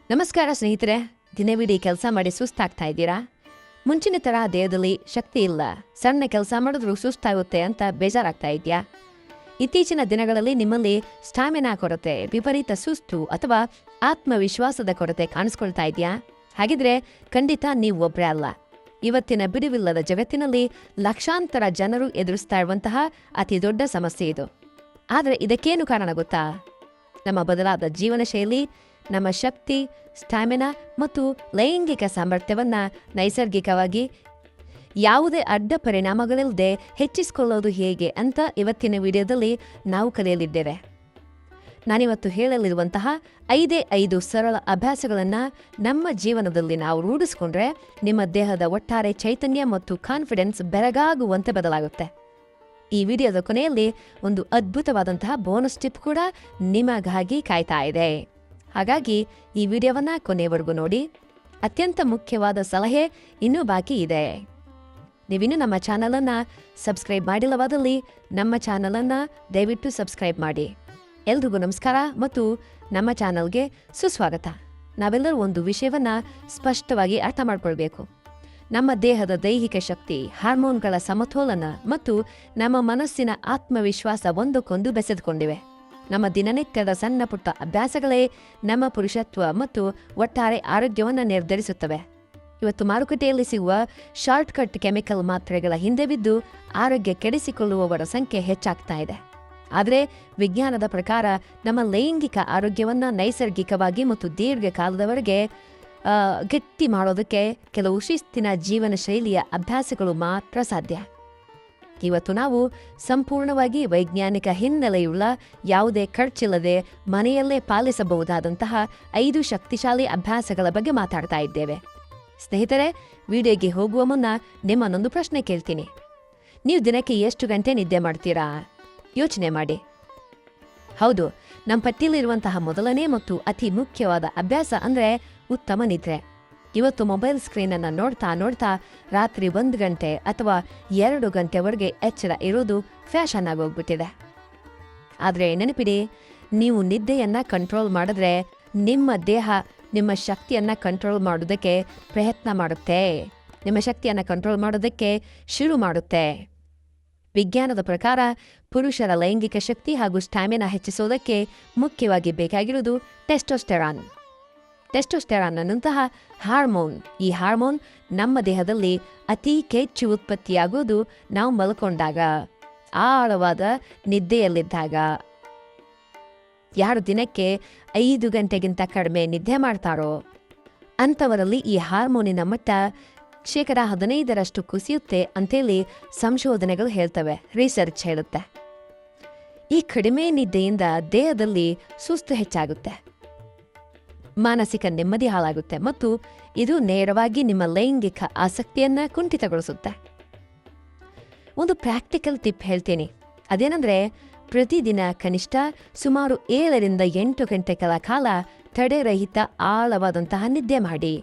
ನಮಸ್ಕಾರ ಸ್ನೇಹಿತರೆ. ದಿನವಿಡೀ ಕೆಲಸ ಮಾಡಿ ಸುಸ್ತಾಗ್ತಾ ಇದ್ದೀರಾ? ಮುಂಚಿನ ಥರ ದೇಹದಲ್ಲಿ ಶಕ್ತಿ ಇಲ್ಲ, ಸಣ್ಣ ಕೆಲಸ ಮಾಡಿದ್ರೂ ಸುಸ್ತಾಗುತ್ತೆ ಅಂತ ಬೇಜಾರಾಗ್ತಾ ಇದೆಯಾ? ಇತ್ತೀಚಿನ ದಿನಗಳಲ್ಲಿ ನಿಮ್ಮಲ್ಲಿ ಸ್ಟಾಮಿನಾ ಕೊರತೆ, ವಿಪರೀತ ಸುಸ್ತು ಅಥವಾ ಆತ್ಮವಿಶ್ವಾಸದ ಕೊರತೆ ಕಾಣಿಸ್ಕೊಳ್ತಾ ಇದೆಯಾ? ಹಾಗಿದ್ರೆ ಖಂಡಿತ ನೀವು ಒಬ್ಬರೇ ಅಲ್ಲ. ಇವತ್ತಿನ ಬಿಡುವಿಲ್ಲದ ಜಗತ್ತಿನಲ್ಲಿ ಲಕ್ಷಾಂತರ ಜನರು ಎದುರಿಸ್ತಾ ಇರುವಂತಹ ಅತಿ ದೊಡ್ಡ ಸಮಸ್ಯೆ ಇದು. ಆದರೆ ಇದಕ್ಕೇನು ಕಾರಣ ಗೊತ್ತಾ? ನಮ್ಮ ಬದಲಾದ ಜೀವನ ಶೈಲಿ, ನಮ್ಮ ಶಕ್ತಿ, ಸ್ಟಾಮಿನಾ ಮತ್ತು ಲೈಂಗಿಕ ಸಾಮರ್ಥ್ಯವನ್ನು ನೈಸರ್ಗಿಕವಾಗಿ ಯಾವುದೇ ಅಡ್ಡ ಪರಿಣಾಮಗಳಿಲ್ಲದೆ ಹೆಚ್ಚಿಸಿಕೊಳ್ಳೋದು ಹೇಗೆ ಅಂತ ಇವತ್ತಿನ ವಿಡಿಯೋದಲ್ಲಿ ನಾವು ಕಲಿಯಲಿದ್ದೇವೆ. ನಾನಿವತ್ತು ಹೇಳಲಿರುವಂತಹ 5 ಸರಳ ಅಭ್ಯಾಸಗಳನ್ನು ನಮ್ಮ ಜೀವನದಲ್ಲಿ ನಾವು ರೂಢಿಸ್ಕೊಂಡ್ರೆ ನಿಮ್ಮ ದೇಹದ ಒಟ್ಟಾರೆ ಚೈತನ್ಯ ಮತ್ತು ಕಾನ್ಫಿಡೆನ್ಸ್ ಬೆರಗಾಗುವಂತೆ ಬದಲಾಗುತ್ತೆ. ಈ ವಿಡಿಯೋದ ಕೊನೆಯಲ್ಲಿ ಒಂದು ಅದ್ಭುತವಾದಂತಹ ಬೋನಸ್ ಟಿಪ್ ಕೂಡ ನಿಮಗಾಗಿ ಕಾಯ್ತಾ ಇದೆ. ಹಾಗಾಗಿ ಈ ವಿಡಿಯೋವನ್ನು ಕೊನೆವರೆಗೂ ನೋಡಿ. ಅತ್ಯಂತ ಮುಖ್ಯವಾದ ಸಲಹೆ ಇನ್ನೂ ಬಾಕಿ ಇದೆ. ನೀವಿನ್ನೂ ನಮ್ಮ ಚಾನಲನ್ನು ಸಬ್ಸ್ಕ್ರೈಬ್ ಮಾಡಿಲ್ಲವಾದಲ್ಲಿ ನಮ್ಮ ಚಾನಲನ್ನು ದಯವಿಟ್ಟು ಸಬ್ಸ್ಕ್ರೈಬ್ ಮಾಡಿ. ಎಲ್ರಿಗೂ ನಮಸ್ಕಾರ ಮತ್ತು ನಮ್ಮ ಚಾನಲ್ಗೆ ಸುಸ್ವಾಗತ. ನಾವೆಲ್ಲರೂ ಒಂದು ವಿಷಯವನ್ನು ಸ್ಪಷ್ಟವಾಗಿ ಅರ್ಥ ಮಾಡ್ಕೊಳ್ಬೇಕು. ನಮ್ಮ ದೇಹದ ದೈಹಿಕ ಶಕ್ತಿ, ಹಾರ್ಮೋನ್ಗಳ ಸಮತೋಲನ ಮತ್ತು ನಮ್ಮ ಮನಸ್ಸಿನ ಆತ್ಮವಿಶ್ವಾಸ ಒಂದಕ್ಕೊಂದು ಬೆಸೆದುಕೊಂಡಿವೆ. ನಮ್ಮ ದಿನನಿತ್ಯದ ಸಣ್ಣ ಪುಟ್ಟ ಅಭ್ಯಾಸಗಳೇ ನಮ್ಮ ಪುರುಷತ್ವ ಮತ್ತು ಒಟ್ಟಾರೆ ಆರೋಗ್ಯವನ್ನು ನಿರ್ಧರಿಸುತ್ತವೆ. ಇವತ್ತು ಮಾರುಕಟ್ಟೆಯಲ್ಲಿ ಸಿಗುವ ಶಾರ್ಟ್ಕಟ್ ಕೆಮಿಕಲ್ ಮಾತ್ರೆಗಳ ಹಿಂದೆ ಬಿದ್ದು ಆರೋಗ್ಯ ಕೆಡಿಸಿಕೊಳ್ಳುವವರ ಸಂಖ್ಯೆ ಹೆಚ್ಚಾಗ್ತಾ ಇದೆ. ಆದರೆ ವಿಜ್ಞಾನದ ಪ್ರಕಾರ ನಮ್ಮ ಲೈಂಗಿಕ ಆರೋಗ್ಯವನ್ನು ನೈಸರ್ಗಿಕವಾಗಿ ಮತ್ತು ದೀರ್ಘಕಾಲದವರೆಗೆ ಗಟ್ಟಿ ಮಾಡೋದಕ್ಕೆ ಕೆಲವು ಶಿಸ್ತಿನ ಜೀವನ ಶೈಲಿಯ ಅಭ್ಯಾಸಗಳು ಮಾತ್ರ ಸಾಧ್ಯ. ಇವತ್ತು ನಾವು ಸಂಪೂರ್ಣವಾಗಿ ವೈಜ್ಞಾನಿಕ ಹಿನ್ನೆಲೆಯುಳ್ಳ, ಯಾವುದೇ ಖರ್ಚಿಲ್ಲದೆ ಮನೆಯಲ್ಲೇ ಪಾಲಿಸಬಹುದಾದಂತಹ 5 ಶಕ್ತಿಶಾಲಿ ಅಭ್ಯಾಸಗಳ ಬಗ್ಗೆ ಮಾತಾಡ್ತಾ ಇದ್ದೇವೆ. ಸ್ನೇಹಿತರೆ, ವಿಡಿಯೋಗೆ ಹೋಗುವ ಮುನ್ನ ನಿಮ್ಮನ್ನೊಂದು ಪ್ರಶ್ನೆ ಕೇಳ್ತೀನಿ. ನೀವು ದಿನಕ್ಕೆ ಎಷ್ಟು ಗಂಟೆ ನಿದ್ದೆ ಮಾಡ್ತೀರಾ? ಯೋಚನೆ ಮಾಡಿ. ಹೌದು, ನಮ್ಮ ಪಟ್ಟಿಯಲ್ಲಿರುವಂತಹ ಮೊದಲನೇ ಮತ್ತು ಅತಿ ಮುಖ್ಯವಾದ ಅಭ್ಯಾಸ ಅಂದರೆ ಉತ್ತಮ ನಿದ್ರೆ. ಇವತ್ತು ಮೊಬೈಲ್ ಸ್ಕ್ರೀನನ್ನು ನೋಡ್ತಾ ರಾತ್ರಿ 1 ಗಂಟೆ ಅಥವಾ 2 ಗಂಟೆವರೆಗೆ ಎಚ್ಚರ ಇರೋದು ಫ್ಯಾಷನ್ ಆಗೋಗ್ಬಿಟ್ಟಿದೆ. ಆದರೆ ನೆನಪಿಡಿ, ನೀವು ನಿದ್ದೆಯನ್ನು ಕಂಟ್ರೋಲ್ ಮಾಡಿದ್ರೆ ನಿಮ್ಮ ದೇಹ ನಿಮ್ಮ ಶಕ್ತಿಯನ್ನು ಕಂಟ್ರೋಲ್ ಮಾಡೋದಕ್ಕೆ ಪ್ರಯತ್ನ ಮಾಡುತ್ತೆ, ನಿಮ್ಮ ಶಕ್ತಿಯನ್ನು ಕಂಟ್ರೋಲ್ ಮಾಡೋದಕ್ಕೆ ಶುರು ಮಾಡುತ್ತೆ. ವಿಜ್ಞಾನದ ಪ್ರಕಾರ ಪುರುಷರ ಲೈಂಗಿಕ ಶಕ್ತಿ ಹಾಗೂ ಸ್ಟಾಮಿನಾ ಹೆಚ್ಚಿಸೋದಕ್ಕೆ ಮುಖ್ಯವಾಗಿ ಬೇಕಾಗಿರೋದು ಟೆಸ್ಟೋಸ್ಟೆರಾನ್ ಅನ್ನುವಂತಹ ಹಾರ್ಮೋನ್. ಈ ಹಾರ್ಮೋನ್ ನಮ್ಮ ದೇಹದಲ್ಲಿ ಅತಿ ಹೆಚ್ಚು ಉತ್ಪತ್ತಿಯಾಗೋದು ನಾವು ಮಲ್ಕೊಂಡಾಗ, ಆಳವಾದ ನಿದ್ದೆಯಲ್ಲಿದ್ದಾಗ. ಯಾರು ದಿನಕ್ಕೆ 5 ಗಂಟೆಗಿಂತ ಕಡಿಮೆ ನಿದ್ದೆ ಮಾಡ್ತಾರೋ ಅಂಥವರಲ್ಲಿ ಈ ಹಾರ್ಮೋನಿನ ಮಟ್ಟ 15% ಕುಸಿಯುತ್ತೆ ಅಂತೇಳಿ ಸಂಶೋಧನೆಗಳು ಹೇಳ್ತವೆ, ರಿಸರ್ಚ್ ಹೇಳುತ್ತೆ. ಈ ಕಡಿಮೆ ನಿದ್ದೆಯಿಂದ ದೇಹದಲ್ಲಿ ಸುಸ್ತು ಹೆಚ್ಚಾಗುತ್ತೆ, ಮಾನಸಿಕ ನೆಮ್ಮದಿ ಹಾಳಾಗುತ್ತೆ ಮತ್ತು ಇದು ನೇರವಾಗಿ ನಿಮ್ಮ ಲೈಂಗಿಕ ಆಸಕ್ತಿಯನ್ನು ಕುಂಠಿತಗೊಳಿಸುತ್ತೆ. ಒಂದು ಪ್ರಾಕ್ಟಿಕಲ್ ಟಿಪ್ ಹೇಳ್ತೀನಿ. ಅದೇನೆಂದರೆ, ಪ್ರತಿದಿನ ಕನಿಷ್ಠ ಸುಮಾರು 7ರಿಂದ 8 ಗಂಟೆಗಳ ಕಾಲ ತಡೆರಹಿತ ಆಳವಾದಂತಹ ನಿದ್ದೆ ಮಾಡಿ.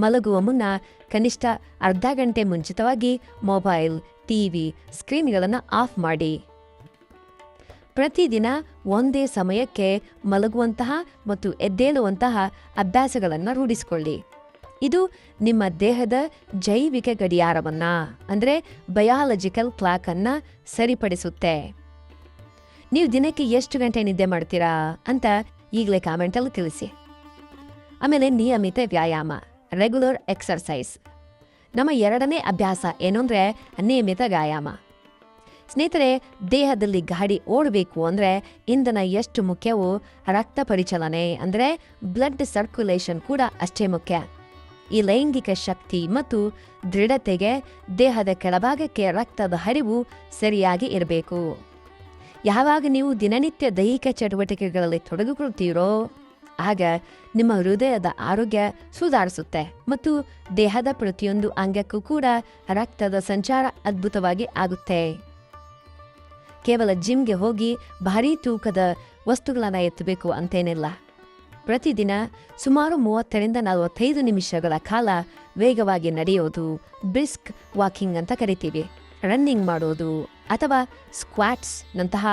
ಮಲಗುವ ಮುನ್ನ ಕನಿಷ್ಠ ಅರ್ಧ ಗಂಟೆ ಮುಂಚಿತವಾಗಿ ಮೊಬೈಲ್, ಟಿವಿ, ಸ್ಕ್ರೀನ್ಗಳನ್ನು ಆಫ್ ಮಾಡಿ. ಪ್ರತಿದಿನ ಒಂದೇ ಸಮಯಕ್ಕೆ ಮಲಗುವಂತಹ ಮತ್ತು ಎದ್ದೇಳುವಂತಹ ಅಭ್ಯಾಸಗಳನ್ನು ರೂಢಿಸಿಕೊಳ್ಳಿ. ಇದು ನಿಮ್ಮ ದೇಹದ ಜೈವಿಕ ಗಡಿಯಾರವನ್ನು, ಅಂದರೆ ಬಯಾಲಜಿಕಲ್ ಕ್ಲಾಕನ್ನು ಸರಿಪಡಿಸುತ್ತೆ. ನೀವು ದಿನಕ್ಕೆ ಎಷ್ಟು ಗಂಟೆ ನಿದ್ದೆ ಮಾಡ್ತೀರಾ ಅಂತ ಈಗಲೇ ಕಾಮೆಂಟಲ್ಲಿ ತಿಳಿಸಿ. ಆಮೇಲೆ ನಿಯಮಿತ ವ್ಯಾಯಾಮ, ರೆಗ್ಯುಲರ್ ಎಕ್ಸರ್ಸೈಸ್. ನಮ್ಮ 2ನೇ ಅಭ್ಯಾಸ ಏನು ಅಂದರೆ ನಿಯಮಿತ ವ್ಯಾಯಾಮ. ಸ್ನೇಹಿತರೆ, ದೇಹದಲ್ಲಿ ಗಾಡಿ ಓಡಬೇಕು ಅಂದರೆ ಇಂಧನ ಎಷ್ಟು ಮುಖ್ಯವೋ ರಕ್ತ ಪರಿಚಲನೆ ಅಂದರೆ ಬ್ಲಡ್ ಸರ್ಕ್ಯುಲೇಷನ್ ಕೂಡ ಅಷ್ಟೇ ಮುಖ್ಯ. ಈ ಲೈಂಗಿಕ ಶಕ್ತಿ ಮತ್ತು ದೃಢತೆಗೆ ದೇಹದ ಕೆಳಭಾಗಕ್ಕೆ ರಕ್ತದ ಹರಿವು ಸರಿಯಾಗಿ ಇರಬೇಕು. ಯಾವಾಗ ನೀವು ದಿನನಿತ್ಯ ದೈಹಿಕ ಚಟುವಟಿಕೆಗಳಲ್ಲಿ ತೊಡಗಿಕೊಳ್ತೀರೋ ಆಗ ನಿಮ್ಮ ಹೃದಯದ ಆರೋಗ್ಯ ಸುಧಾರಿಸುತ್ತೆ ಮತ್ತು ದೇಹದ ಪ್ರತಿಯೊಂದು ಅಂಗಕ್ಕೂ ಕೂಡ ರಕ್ತದ ಸಂಚಾರ ಅದ್ಭುತವಾಗಿ ಆಗುತ್ತೆ. ಕೇವಲ ಜಿಮ್ಗೆ ಹೋಗಿ ಭಾರೀ ತೂಕದ ವಸ್ತುಗಳನ್ನು ಎತ್ತಬೇಕು ಅಂತೇನಿಲ್ಲ. ಪ್ರತಿದಿನ ಸುಮಾರು 30ರಿಂದ 45 ನಿಮಿಷಗಳ ಕಾಲ ವೇಗವಾಗಿ ನಡೆಯೋದು, ಬ್ರಿಸ್ಕ್ ವಾಕಿಂಗ್ ಅಂತ ಕರಿತೀವಿ, ರನ್ನಿಂಗ್ ಮಾಡೋದು ಅಥವಾ ಸ್ಕ್ವಾಟ್ಸ್ ನಂತಹ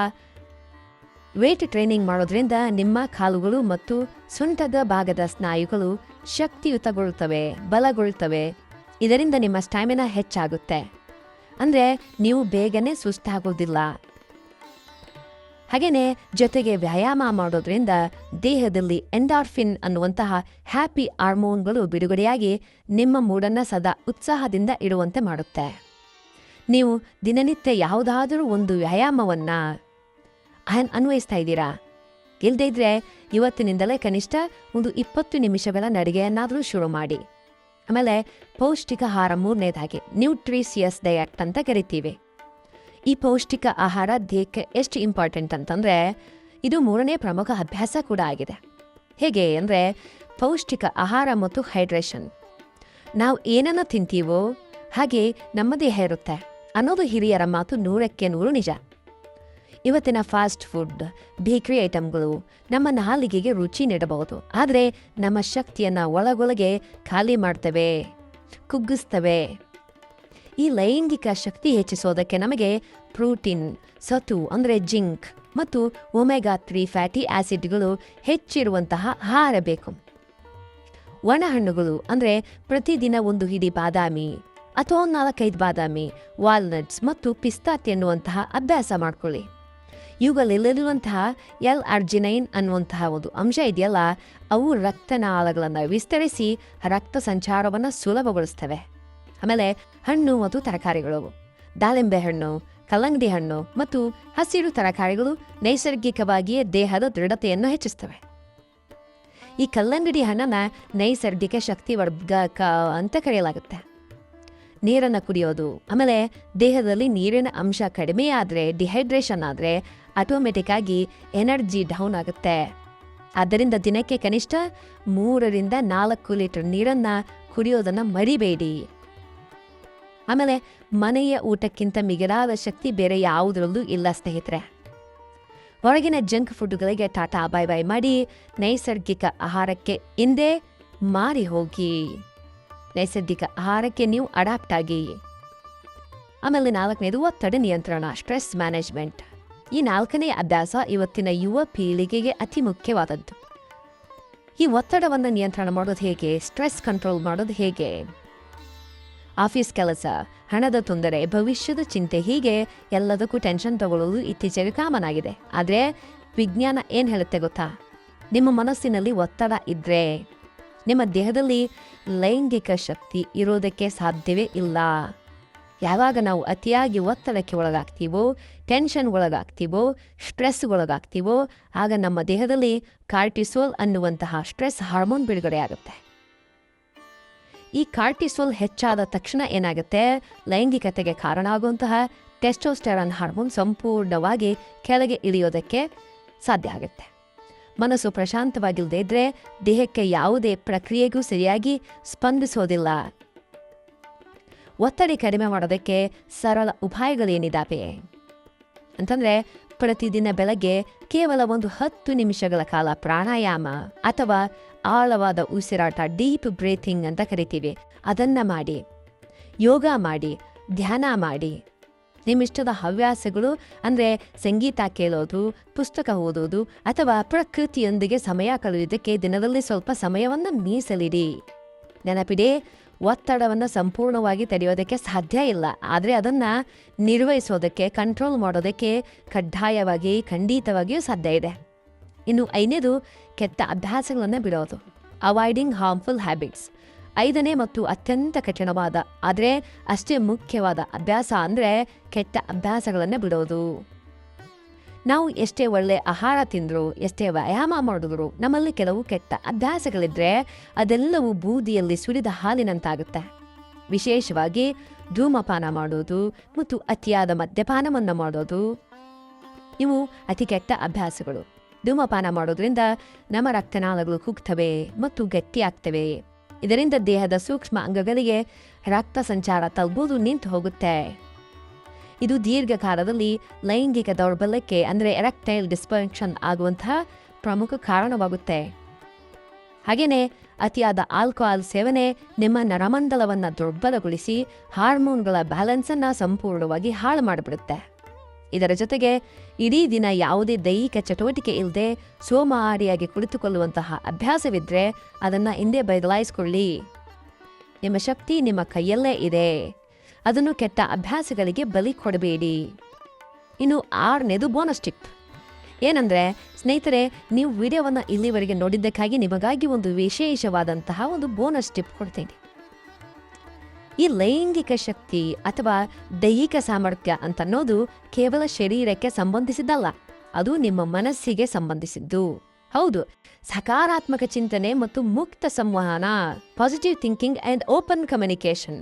ವೇಟ್ ಟ್ರೈನಿಂಗ್ ಮಾಡೋದ್ರಿಂದ ನಿಮ್ಮ ಕಾಲುಗಳು ಮತ್ತು ಸೊಂಟದ ಭಾಗದ ಸ್ನಾಯುಗಳು ಶಕ್ತಿಯುತಗೊಳ್ಳುತ್ತವೆ, ಬಲಗೊಳ್ಳುತ್ತವೆ. ಇದರಿಂದ ನಿಮ್ಮ ಸ್ಟ್ಯಾಮಿನಾ ಹೆಚ್ಚಾಗುತ್ತೆ. ಅಂದರೆ ನೀವು ಬೇಗನೆ ಸುಸ್ತಾಗೋದಿಲ್ಲ. ಹಾಗೆಯೇ ಜೊತೆಗೆ ವ್ಯಾಯಾಮ ಮಾಡೋದ್ರಿಂದ ದೇಹದಲ್ಲಿ ಎಂಡಾರ್ಫಿನ್ ಅನ್ನುವಂತಹ ಹ್ಯಾಪಿ ಹಾರ್ಮೋನ್ಗಳು ಬಿಡುಗಡೆಯಾಗಿ ನಿಮ್ಮ ಮೂಡನ್ನು ಸದಾ ಉತ್ಸಾಹದಿಂದ ಇಡುವಂತೆ ಮಾಡುತ್ತೆ. ನೀವು ದಿನನಿತ್ಯ ಯಾವುದಾದರೂ ಒಂದು ವ್ಯಾಯಾಮವನ್ನು ಅನ್ವಯಿಸ್ತಾ ಇದ್ದೀರಾ? ಇಲ್ಲದೇ ಇದ್ರೆ ಇವತ್ತಿನಿಂದಲೇ ಕನಿಷ್ಠ ಒಂದು 20 ನಿಮಿಷಗಳ ನಡಿಗೆಯನ್ನಾದರೂ ಶುರು ಮಾಡಿ. ಆಮೇಲೆ ಪೌಷ್ಟಿಕ ಆಹಾರ, ಮೂರನೇದಾಗಿ ನ್ಯೂಟ್ರಿಷಿಯಸ್ ಡಯಟ್ ಅಂತ ಕರಿತೀವಿ. ಈ ಪೌಷ್ಟಿಕ ಆಹಾರ ದೇಹಕ್ಕೆ ಎಷ್ಟು ಇಂಪಾರ್ಟೆಂಟ್ ಅಂತಂದರೆ ಇದು 3ನೇ ಪ್ರಮುಖ ಅಭ್ಯಾಸ ಕೂಡ ಆಗಿದೆ. ಹೇಗೆ ಅಂದರೆ ಪೌಷ್ಟಿಕ ಆಹಾರ ಮತ್ತು ಹೈಡ್ರೇಷನ್. ನಾವು ಏನನ್ನು ತಿಂತೀವೋ ಹಾಗೆ ನಮ್ಮ ದೇಹ ಇರುತ್ತೆ ಅನ್ನೋದು ಹಿರಿಯರ ಮಾತು 100ಕ್ಕೆ 100 ನಿಜ. ಇವತ್ತಿನ ಫಾಸ್ಟ್ ಫುಡ್, ಬೇಕರಿ ಐಟಮ್ಗಳು ನಮ್ಮ ನಾಲಿಗೆಗೆ ರುಚಿ ನೀಡಬಹುದು, ಆದರೆ ನಮ್ಮ ಶಕ್ತಿಯನ್ನು ಒಳಗೊಳಗೆ ಖಾಲಿ ಮಾಡ್ತವೆ, ಕುಗ್ಗಿಸ್ತವೆ. ಈ ಲೈಂಗಿಕ ಶಕ್ತಿ ಹೆಚ್ಚಿಸೋದಕ್ಕೆ ನಮಗೆ ಪ್ರೋಟೀನ್, ಸತು ಅಂದರೆ ಜಿಂಕ್ ಮತ್ತು ಒಮೆಗಾ 3 ಫ್ಯಾಟಿ ಆಸಿಡ್ಗಳು ಹೆಚ್ಚಿರುವಂತಹ ಆಹಾರ ಬೇಕು. ಒಣಹಣ್ಣುಗಳು ಅಂದರೆ ಪ್ರತಿದಿನ ಒಂದು ಹಿಡಿ ಬಾದಾಮಿ ಅಥವಾ 4-5 ಬಾದಾಮಿ, ವಾಲ್ನಟ್ಸ್ ಮತ್ತು ಪಿಸ್ತಾತ್ ಎನ್ನುವಂತಹ ಅಭ್ಯಾಸ ಮಾಡ್ಕೊಳ್ಳಿ. ಇವುಗಳಲ್ಲಿರುವಂತಹ L-ಅರ್ಜಿನೈನ್ ಅನ್ನುವಂತಹ ಒಂದು ಅಂಶ ಇದೆಯಲ್ಲ, ಅವು ರಕ್ತನಾಳಗಳನ್ನು ವಿಸ್ತರಿಸಿ ರಕ್ತ ಸಂಚಾರವನ್ನು ಸುಲಭಗೊಳಿಸ್ತವೆ. ಆಮೇಲೆ ಹಣ್ಣು ಮತ್ತು ತರಕಾರಿಗಳು, ದಾಳಿಂಬೆ ಹಣ್ಣು, ಕಲ್ಲಂಗಡಿ ಹಣ್ಣು ಮತ್ತು ಹಸಿರು ತರಕಾರಿಗಳು ನೈಸರ್ಗಿಕವಾಗಿಯೇ ದೇಹದ ದೃಢತೆಯನ್ನು ಹೆಚ್ಚಿಸ್ತವೆ. ಈ ಕಲ್ಲಂಗಡಿ ಹಣ್ಣನ್ನು ನೈಸರ್ಗಿಕ ಶಕ್ತಿವರ್ಧಕ ಅಂತ ಕರೆಯಲಾಗುತ್ತೆ. ನೀರನ್ನು ಕುಡಿಯೋದು, ಆಮೇಲೆ ದೇಹದಲ್ಲಿ ನೀರಿನ ಅಂಶ ಕಡಿಮೆ ಆದರೆ, ಡಿಹೈಡ್ರೇಷನ್ ಆದರೆ ಆಟೋಮೆಟಿಕ್ ಆಗಿ ಎನರ್ಜಿ ಡೌನ್ ಆಗುತ್ತೆ. ಆದ್ದರಿಂದ ದಿನಕ್ಕೆ ಕನಿಷ್ಠ 3ರಿಂದ 4 ಲೀಟರ್ ನೀರನ್ನು ಕುಡಿಯೋದನ್ನು ಮರಿಬೇಡಿ. ಆಮೇಲೆ ಮನೆಯ ಊಟಕ್ಕಿಂತ ಮಿಗಿಲಾದ ಶಕ್ತಿ ಬೇರೆ ಯಾವುದರಲ್ಲೂ ಇಲ್ಲ ಸ್ನೇಹಿತರೆ. ಹೊರಗಿನ ಜಂಕ್ ಫುಡ್ಗಳಿಗೆ ಟಾಟಾ ಬಾಯ್ ಬಾಯ್ ಮಾಡಿ ನೈಸರ್ಗಿಕ ಆಹಾರಕ್ಕೆ ಹಿಂದೆ ಮಾರಿ ಹೋಗಿ. ನೈಸರ್ಗಿಕ ಆಹಾರಕ್ಕೆ ನೀವು ಅಡಾಪ್ಟ್ ಆಗಿ. ಆಮೇಲೆ 4ನೇದು ಒತ್ತಡ ನಿಯಂತ್ರಣ, ಸ್ಟ್ರೆಸ್ ಮ್ಯಾನೇಜ್ಮೆಂಟ್. ಈ 4ನೇ ಅಭ್ಯಾಸ ಇವತ್ತಿನ ಯುವ ಪೀಳಿಗೆಗೆ ಅತಿ ಮುಖ್ಯವಾದದ್ದು. ಈ ಒತ್ತಡವನ್ನು ನಿಯಂತ್ರಣ ಮಾಡೋದು ಹೇಗೆ? ಸ್ಟ್ರೆಸ್ ಕಂಟ್ರೋಲ್ ಮಾಡೋದು ಹೇಗೆ? ಆಫೀಸ್ ಕೆಲಸ, ಹಣದ ತೊಂದರೆ, ಭವಿಷ್ಯದ ಚಿಂತೆ, ಹೀಗೆ ಎಲ್ಲದಕ್ಕೂ ಟೆನ್ಷನ್ ತಗೊಳ್ಳೋದು ಇತ್ತೀಚೆಗೆ ಕಾಮನ್ ಆಗಿದೆ. ಆದರೆ ವಿಜ್ಞಾನ ಏನು ಹೇಳುತ್ತೆ ಗೊತ್ತಾ? ನಿಮ್ಮ ಮನಸ್ಸಿನಲ್ಲಿ ಒತ್ತಡ ಇದ್ದರೆ ನಿಮ್ಮ ದೇಹದಲ್ಲಿ ಲೈಂಗಿಕ ಶಕ್ತಿ ಇರೋದಕ್ಕೆ ಸಾಧ್ಯವೇ ಇಲ್ಲ. ಯಾವಾಗ ನಾವು ಅತಿಯಾಗಿ ಒತ್ತಡಕ್ಕೆ ಒಳಗಾಗ್ತೀವೋ, ಟೆನ್ಷನ್ ಒಳಗಾಗ್ತೀವೋ, ಸ್ಟ್ರೆಸ್ ಒಳಗಾಗ್ತೀವೋ, ಆಗ ನಮ್ಮ ದೇಹದಲ್ಲಿ ಕಾರ್ಟಿಸೋಲ್ ಅನ್ನುವಂತಹ ಸ್ಟ್ರೆಸ್ ಹಾರ್ಮೋನ್ ಬಿಡುಗಡೆ ಆಗುತ್ತೆ. ಈ ಕಾರ್ಟಿಸೋಲ್ ಹೆಚ್ಚಾದ ತಕ್ಷಣ ಏನಾಗುತ್ತೆ? ಲೈಂಗಿಕತೆಗೆ ಕಾರಣ ಆಗುವಂತಹ ಟೆಸ್ಟೋಸ್ಟೆರಾನ್ ಹಾರ್ಮೋನ್ ಸಂಪೂರ್ಣವಾಗಿ ಕೆಳಗೆ ಇಳಿಯೋದಕ್ಕೆ ಸಾಧ್ಯ ಆಗುತ್ತೆ. ಮನಸ್ಸು ಪ್ರಶಾಂತವಾಗಿಲ್ಲದೆ ಇದ್ದರೆ ದೇಹಕ್ಕೆ ಯಾವುದೇ ಪ್ರಕ್ರಿಯೆಗೂ ಸರಿಯಾಗಿ ಸ್ಪಂದಿಸೋದಿಲ್ಲ. ಒತ್ತಡ ಕಡಿಮೆ ಮಾಡೋದಕ್ಕೆ ಸರಳ ಉಪಾಯಗಳೇನಿದ್ದಾವೆ ಅಂತಂದರೆ, ಪ್ರತಿದಿನ ಬೆಳಗ್ಗೆ ಕೇವಲ ಒಂದು 10 ನಿಮಿಷಗಳ ಕಾಲ ಪ್ರಾಣಾಯಾಮ ಅಥವಾ ಆಳವಾದ ಉಸಿರಾಟ, ಡೀಪ್ ಬ್ರೀಥಿಂಗ್ ಅಂತ ಕರಿತೀವಿ, ಅದನ್ನು ಮಾಡಿ. ಯೋಗ ಮಾಡಿ, ಧ್ಯಾನ ಮಾಡಿ. ನಿಮ್ಮಿಷ್ಟದ ಹವ್ಯಾಸಗಳು ಅಂದರೆ ಸಂಗೀತ ಕೇಳೋದು, ಪುಸ್ತಕ ಓದೋದು ಅಥವಾ ಪ್ರಕೃತಿಯೊಂದಿಗೆ ಸಮಯ ಕಳೆಯೋದಕ್ಕೆ ದಿನದಲ್ಲಿ ಸ್ವಲ್ಪ ಸಮಯವನ್ನು ಮೀಸಲಿಡಿ. ನೆನಪಿಡಿ, ಒತ್ತಡವನ್ನು ಸಂಪೂರ್ಣವಾಗಿ ತಡೆಯೋದಕ್ಕೆ ಸಾಧ್ಯ ಇಲ್ಲ, ಆದರೆ ಅದನ್ನು ನಿರ್ವಹಿಸೋದಕ್ಕೆ, ಕಂಟ್ರೋಲ್ ಮಾಡೋದಕ್ಕೆ ಖಂಡಿತವಾಗಿಯೂ ಸಾಧ್ಯ ಇದೆ. ಇನ್ನು 5ನೇದು ಕೆಟ್ಟ ಅಭ್ಯಾಸಗಳನ್ನು ಬಿಡೋದು, ಅವಾಯ್ಡಿಂಗ್ ಹಾರ್ಮ್ಫುಲ್ ಹ್ಯಾಬಿಟ್ಸ್. 5ನೇ ಮತ್ತು ಅತ್ಯಂತ ಕಠಿಣವಾದ ಆದರೆ ಅಷ್ಟೇ ಮುಖ್ಯವಾದ ಅಭ್ಯಾಸ ಅಂದರೆ ಕೆಟ್ಟ ಅಭ್ಯಾಸಗಳನ್ನು ಬಿಡೋದು. ನಾವು ಎಷ್ಟೇ ಒಳ್ಳೆ ಆಹಾರ ತಿಂದರೂ, ಎಷ್ಟೇ ವ್ಯಾಯಾಮ ಮಾಡಿದ್ರು, ನಮ್ಮಲ್ಲಿ ಕೆಲವು ಕೆಟ್ಟ ಅಭ್ಯಾಸಗಳಿದ್ದರೆ ಅದೆಲ್ಲವೂ ಬೂದಿಯಲ್ಲಿ ಸುರಿದ ಹಾಲಿನಂತಾಗುತ್ತೆ. ವಿಶೇಷವಾಗಿ ಧೂಮಪಾನ ಮಾಡೋದು ಮತ್ತು ಅತಿಯಾದ ಮದ್ಯಪಾನವನ್ನು ಮಾಡೋದು ಇವು ಅತಿ ಕೆಟ್ಟ ಅಭ್ಯಾಸಗಳು. ಧೂಮಪಾನ ಮಾಡೋದ್ರಿಂದ ನಮ್ಮ ರಕ್ತನಾಳಗಳು ಕುಗ್ತವೆ ಮತ್ತು ಗಟ್ಟಿಯಾಗ್ತವೆ. ಇದರಿಂದ ದೇಹದ ಸೂಕ್ಷ್ಮ ಅಂಗಗಳಿಗೆ ರಕ್ತ ಸಂಚಾರ ತಲುಪುವುದು ನಿಂತು ಹೋಗುತ್ತೆ. ಇದು ದೀರ್ಘಕಾಲದಲ್ಲಿ ಲೈಂಗಿಕ ದೌರ್ಬಲ್ಯಕ್ಕೆ ಅಂದರೆ ಎರೆಕ್ಟೈಲ್ ಡಿಸ್ಫಂಕ್ಷನ್ ಆಗುವಂತಹ ಪ್ರಮುಖ ಕಾರಣವಾಗುತ್ತೆ. ಹಾಗೆಯೇ ಅತಿಯಾದ ಆಲ್ಕೋಹಾಲ್ ಸೇವನೆ ನಿಮ್ಮ ನರಮಂಡಲವನ್ನು ದುರ್ಬಲಗೊಳಿಸಿ ಹಾರ್ಮೋನ್ಗಳ ಬ್ಯಾಲೆನ್ಸನ್ನು ಸಂಪೂರ್ಣವಾಗಿ ಹಾಳು ಮಾಡಿಬಿಡುತ್ತೆ. ಇದರ ಜೊತೆಗೆ ಇಡೀ ದಿನ ಯಾವುದೇ ದೈಹಿಕ ಚಟುವಟಿಕೆ ಇಲ್ಲದೆ ಸೋಮಾರಿಯಾಗಿ ಕುಳಿತುಕೊಳ್ಳುವಂತಹ ಅಭ್ಯಾಸವಿದ್ರೆ ಅದನ್ನು ಹಿಂದೆ ಬದಲಾಯಿಸಿಕೊಳ್ಳಿ. ನಿಮ್ಮ ಶಕ್ತಿ ನಿಮ್ಮ ಕೈಯಲ್ಲೇ ಇದೆ. ಅದನ್ನು ಕೆಟ್ಟ ಅಭ್ಯಾಸಗಳಿಗೆ ಬಲಿ ಕೊಡಬೇಡಿ. ಇನ್ನು 6ನೇದು ಬೋನಸ್ ಟಿಪ್ ಏನಂದರೆ, ಸ್ನೇಹಿತರೆ, ನೀವು ವಿಡಿಯೋವನ್ನು ಇಲ್ಲಿವರೆಗೆ ನೋಡಿದ್ದಕ್ಕಾಗಿ ನಿಮಗಾಗಿ ಒಂದು ವಿಶೇಷವಾದಂತಹ ಒಂದು ಬೋನಸ್ ಟಿಪ್ ಕೊಡ್ತೀನಿ. ಈ ಲೈಂಗಿಕ ಶಕ್ತಿ ಅಥವಾ ದೈಹಿಕ ಸಾಮರ್ಥ್ಯ ಅಂತನ್ನೋದು ಕೇವಲ ಶರೀರಕ್ಕೆ ಸಂಬಂಧಿಸಿದ್ದಲ್ಲ, ಅದು ನಿಮ್ಮ ಮನಸ್ಸಿಗೆ ಸಂಬಂಧಿಸಿದ್ದು. ಹೌದು, ಸಕಾರಾತ್ಮಕ ಚಿಂತನೆ ಮತ್ತು ಮುಕ್ತ ಸಂವಹನ, positive thinking and open communication.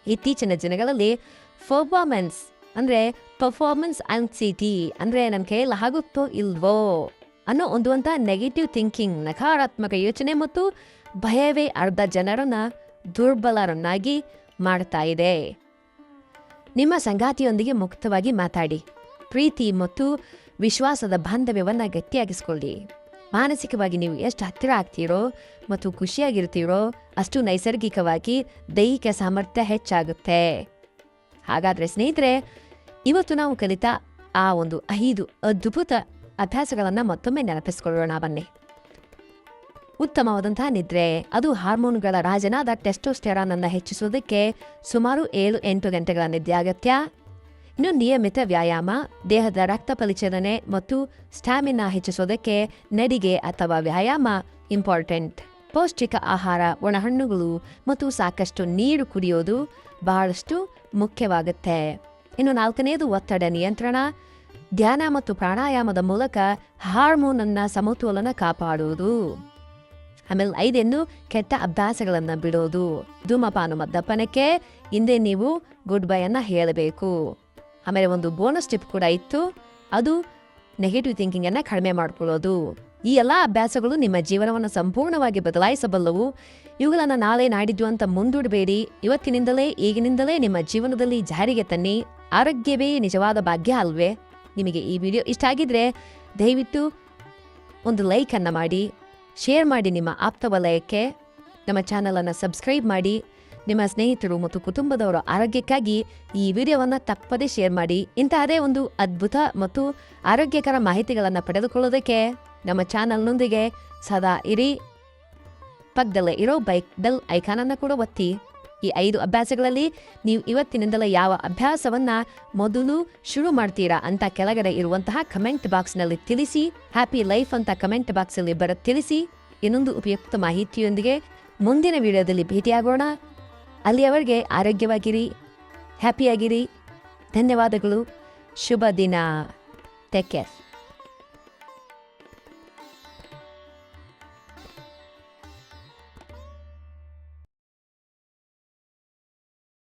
ಇತ್ತೀಚಿನ ದಿನಗಳಲ್ಲಿ ಪರ್ಫಾರ್ಮೆನ್ಸ್ ಆಂಗ್ಸೈಟಿ ಅಂದರೆ ನನ್ನ ಕೈಯಲ್ಲಿ ಆಗುತ್ತೋ ಇಲ್ವೋ ಅನ್ನೋ ಒಂದು ನೆಗೆಟಿವ್ ಥಿಂಕಿಂಗ್, ನಕಾರಾತ್ಮಕ ಯೋಚನೆ ಮತ್ತು ಭಯವೇ ಅರ್ಧ ಜನರನ್ನು ದುರ್ಬಲರನ್ನಾಗಿ ಮಾಡ್ತಾ ಇದೆ. ನಿಮ್ಮ ಸಂಗಾತಿಯೊಂದಿಗೆ ಮುಕ್ತವಾಗಿ ಮಾತಾಡಿ. ಪ್ರೀತಿ ಮತ್ತು ವಿಶ್ವಾಸದ ಬಾಂಧವ್ಯವನ್ನು ಗಟ್ಟಿಯಾಗಿಸ್ಕೊಳ್ಳಿ. ಮಾನಸಿಕವಾಗಿ ನೀವು ಎಷ್ಟು ಹತ್ತಿರ ಆಗ್ತೀರೋ ಮತ್ತು ಖುಷಿಯಾಗಿರ್ತೀರೋ ಅಷ್ಟು ನೈಸರ್ಗಿಕವಾಗಿ ದೈಹಿಕ ಸಾಮರ್ಥ್ಯ ಹೆಚ್ಚಾಗುತ್ತೆ. ಹಾಗಾದರೆ ಸ್ನೇಹಿತರೆ, ಇವತ್ತು ನಾವು ಕಲಿತ ಆ ಒಂದು 5 ಅದ್ಭುತ ಅಭ್ಯಾಸಗಳನ್ನು ಮತ್ತೊಮ್ಮೆ ನೆನಪಿಸ್ಕೊಳ್ಳೋಣ ಬನ್ನಿ. ಉತ್ತಮವಾದಂತಹ ನಿದ್ರೆ, ಅದು ಹಾರ್ಮೋನ್ಗಳ ರಾಜನಾದ ಟೆಸ್ಟೋಸ್ಟೆರಾನ್ ಅನ್ನು ಹೆಚ್ಚಿಸೋದಕ್ಕೆ ಸುಮಾರು 7-8 ಗಂಟೆಗಳ ನಿದ್ದೆ ಅಗತ್ಯ. ಇನ್ನು ನಿಯಮಿತ ವ್ಯಾಯಾಮ, ದೇಹದ ರಕ್ತ ಪರಿಚಲನೆ ಮತ್ತು ಸ್ಟ್ಯಾಮಿನಾ ಹೆಚ್ಚಿಸೋದಕ್ಕೆ ನಡಿಗೆ ಅಥವಾ ವ್ಯಾಯಾಮ ಇಂಪಾರ್ಟೆಂಟ್. ಪೌಷ್ಟಿಕ ಆಹಾರ, ಒಣಹಣ್ಣುಗಳು ಮತ್ತು ಸಾಕಷ್ಟು ನೀರು ಕುಡಿಯೋದು ಬಹಳಷ್ಟು ಮುಖ್ಯವಾಗುತ್ತೆ. ಇನ್ನು 4ನೇದು ಒತ್ತಡ ನಿಯಂತ್ರಣ, ಧ್ಯಾನ ಮತ್ತು ಪ್ರಾಣಾಯಾಮದ ಮೂಲಕ ಹಾರ್ಮೋನನ್ನು ಸಮತೋಲನ ಕಾಪಾಡುವುದು. ಆಮೇಲೆ 5ನೇದು ಕೆಟ್ಟ ಅಭ್ಯಾಸಗಳನ್ನು ಬಿಡೋದು. ಧೂಮಪಾನ, ಮದ್ಯಪಾನಕ್ಕೆ ಹಿಂದೆ ನೀವು ಗುಡ್ ಬೈಯನ್ನು ಹೇಳಬೇಕು. ಆಮೇಲೆ ಒಂದು ಬೋನಸ್ ಟಿಪ್ ಕೂಡ ಇತ್ತು, ಅದು ನೆಗೆಟಿವ್ ಥಿಂಕಿಂಗನ್ನು ಕಡಿಮೆ ಮಾಡ್ಕೊಳ್ಳೋದು. ಈ ಎಲ್ಲ ಅಭ್ಯಾಸಗಳು ನಿಮ್ಮ ಜೀವನವನ್ನು ಸಂಪೂರ್ಣವಾಗಿ ಬದಲಾಯಿಸಬಲ್ಲವು. ಇವುಗಳನ್ನು ನಾಳೆ ನಾಡಿದ್ದು ಅಂತ ಮುಂದೂಡಬೇಡಿ. ಇವತ್ತಿನಿಂದಲೇ, ಈಗಿನಿಂದಲೇ ನಿಮ್ಮ ಜೀವನದಲ್ಲಿ ಜಾರಿಗೆ ತನ್ನಿ. ಆರೋಗ್ಯವೇ ನಿಜವಾದ ಭಾಗ್ಯ ಅಲ್ವೇ? ನಿಮಗೆ ಈ ವಿಡಿಯೋ ಇಷ್ಟ ಆಗಿದ್ರೆ ದಯವಿಟ್ಟು ಒಂದು ಲೈಕನ್ನು ಮಾಡಿ, ಶೇರ್ ಮಾಡಿ ನಿಮ್ಮ ಆಪ್ತ ವಲಯಕ್ಕೆ. ನಮ್ಮ ಚಾನಲನ್ನು ಸಬ್ಸ್ಕ್ರೈಬ್ ಮಾಡಿ. ನಿಮ್ಮ ಸ್ನೇಹಿತರು ಮತ್ತು ಕುಟುಂಬದವರ ಆರೋಗ್ಯಕ್ಕಾಗಿ ಈ ವಿಡಿಯೋವನ್ನು ತಪ್ಪದೇ ಶೇರ್ ಮಾಡಿ. ಇಂತಹದೇ ಒಂದು ಅದ್ಭುತ ಮತ್ತು ಆರೋಗ್ಯಕರ ಮಾಹಿತಿಗಳನ್ನು ಪಡೆದುಕೊಳ್ಳೋದಕ್ಕೆ ನಮ್ಮ ಚಾನಲ್ನೊಂದಿಗೆ ಸದಾ ಇರಿ. ಪಕ್ಕದಲ್ಲೇ ಇರೋ ಬೆಲ್ ಐಕಾನನ್ನು ಕೂಡ ಒತ್ತಿ. ಈ 5 ಅಭ್ಯಾಸಗಳಲ್ಲಿ ನೀವು ಇವತ್ತಿನಿಂದಲೇ ಯಾವ ಅಭ್ಯಾಸವನ್ನು ಮೊದಲು ಶುರು ಮಾಡ್ತೀರಾ ಅಂತ ಕೆಳಗಡೆ ಇರುವಂತಹ ಕಮೆಂಟ್ ಬಾಕ್ಸ್ನಲ್ಲಿ ತಿಳಿಸಿ. ಹ್ಯಾಪಿ ಲೈಫ್ ಅಂತ ಕಮೆಂಟ್ ಬಾಕ್ಸಲ್ಲಿ ತಿಳಿಸಿ. ಇನ್ನೊಂದು ಉಪಯುಕ್ತ ಮಾಹಿತಿಯೊಂದಿಗೆ ಮುಂದಿನ ವಿಡಿಯೋದಲ್ಲಿ ಭೇಟಿಯಾಗೋಣ. ಅಲ್ಲಿಯವರೆಗೆ ಆರೋಗ್ಯವಾಗಿರಿ, ಹ್ಯಾಪಿಯಾಗಿರಿ. ಧನ್ಯವಾದಗಳು. ಶುಭ ದಿನ. Take care.